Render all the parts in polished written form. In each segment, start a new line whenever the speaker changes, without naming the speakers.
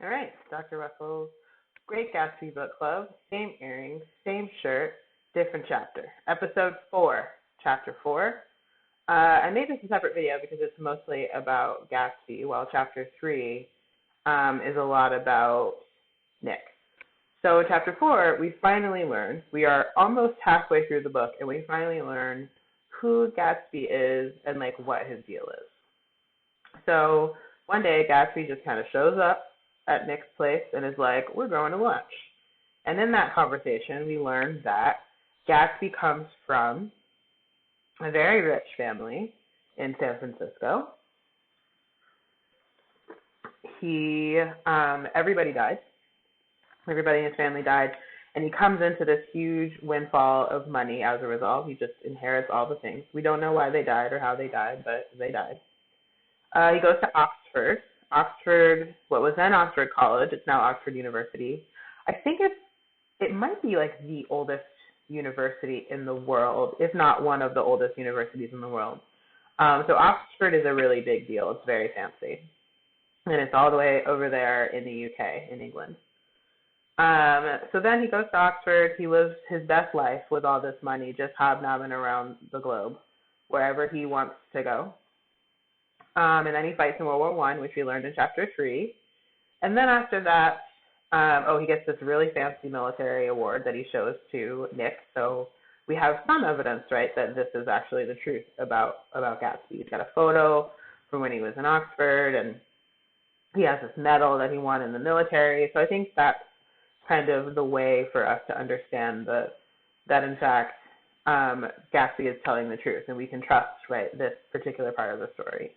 All right, Dr. Russell's Great Gatsby Book Club, same earrings, same shirt, different chapter. Episode 4, Chapter 4. I made this a separate video because it's mostly about Gatsby, while Chapter 3 is a lot about Nick. So Chapter 4, we finally learn, we are almost halfway through the book, and we finally learn who Gatsby is and like what his deal is. So one day Gatsby just kind of shows up at Nick's place and is like, we're going to lunch. And in that conversation, we learn that Gatsby comes from a very rich family in San Francisco. Everybody died. Everybody in his family died. And he comes into this huge windfall of money as a result. He just inherits all the things. We don't know why they died or how they died, but they died. He goes to Oxford, what was then Oxford College. It's now Oxford University. I think it might be like the oldest university in the world, if not one of the oldest universities in the world. So Oxford is a really big deal. It's very fancy. And it's all the way over there in the UK, in England. So then he goes to Oxford. He lives his best life with all this money, just hobnobbing around the globe, wherever he wants to go. And then he fights in World War I, which we learned in Chapter 3. And then after that, he gets this really fancy military award that he shows to Nick. So we have some evidence, right, that this is actually the truth about Gatsby. He's got a photo from when he was in Oxford, and he has this medal that he won in the military. So I think that's kind of the way for us to understand that in fact, Gatsby is telling the truth, and we can trust, right, this particular part of the story.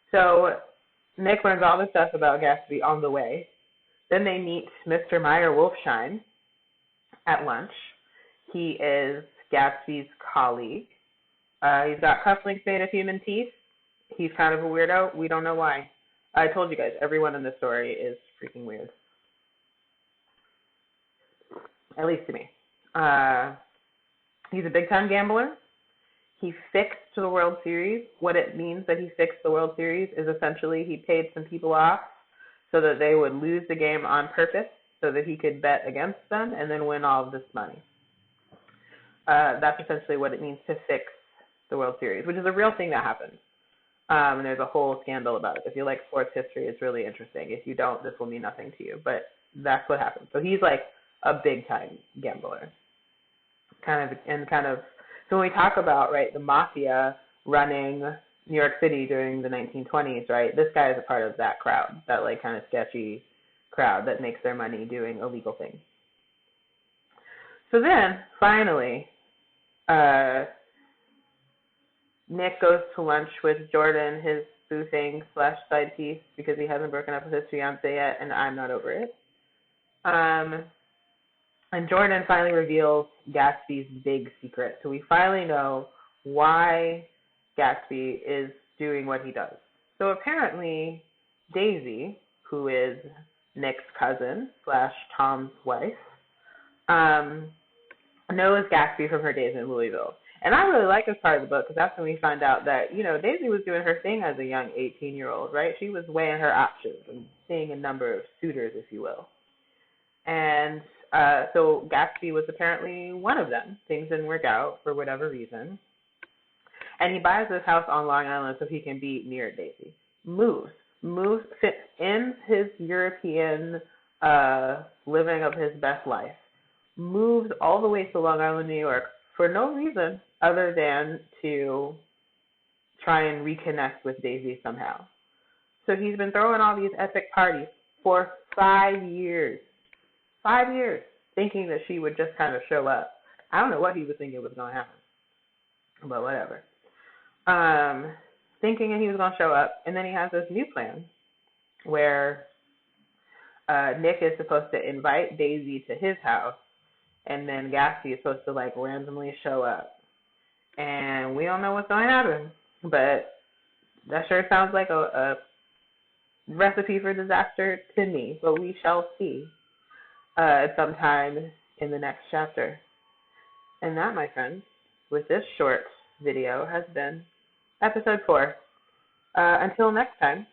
So Nick learns all this stuff about Gatsby on the way. Then they meet Mr. Meyer Wolfsheim at lunch. He is Gatsby's colleague. He's got cufflinks made of human teeth. He's kind of a weirdo. We don't know why. I told you guys, everyone in this story is freaking weird. At least to me. He's a big-time gambler. He fixed the World Series. What it means that he fixed the World Series is essentially he paid some people off so that they would lose the game on purpose so that he could bet against them and then win all of this money. That's essentially what it means to fix the World Series, which is a real thing that happens. And there's a whole scandal about it. If you like sports history, it's really interesting. If you don't, this will mean nothing to you. But that's what happens. So he's like a big-time gambler. So when we talk about, right, the mafia running New York City during the 1920s, right, this guy is a part of that crowd, that like kind of sketchy crowd that makes their money doing illegal things. So then, finally, Nick goes to lunch with Jordan, his boo-thing / side piece, because he hasn't broken up with his fiancée yet, and I'm not over it. And Jordan finally reveals Gatsby's big secret. So we finally know why Gatsby is doing what he does. So apparently Daisy, who is Nick's cousin / Tom's wife, knows Gatsby from her days in Louisville. And I really like this part of the book because that's when we find out that, Daisy was doing her thing as a young 18-year-old, right? She was weighing her options and seeing a number of suitors, if you will. And so Gatsby was apparently one of them. Things didn't work out for whatever reason. And he buys this house on Long Island so he can be near Daisy. Ends his European living of his best life. Moves all the way to Long Island, New York for no reason other than to try and reconnect with Daisy somehow. So he's been throwing all these epic parties for 5 years. 5 years, thinking that she would just kind of show up. I don't know what he was thinking was going to happen, but whatever. Thinking that he was going to show up, and then he has this new plan where Nick is supposed to invite Daisy to his house, and then Gatsby is supposed to like randomly show up. And we don't know what's going to happen, but that sure sounds like a recipe for disaster to me, but we shall see. Sometime in the next chapter. And that, my friends, with this short video has been episode 4. Until next time.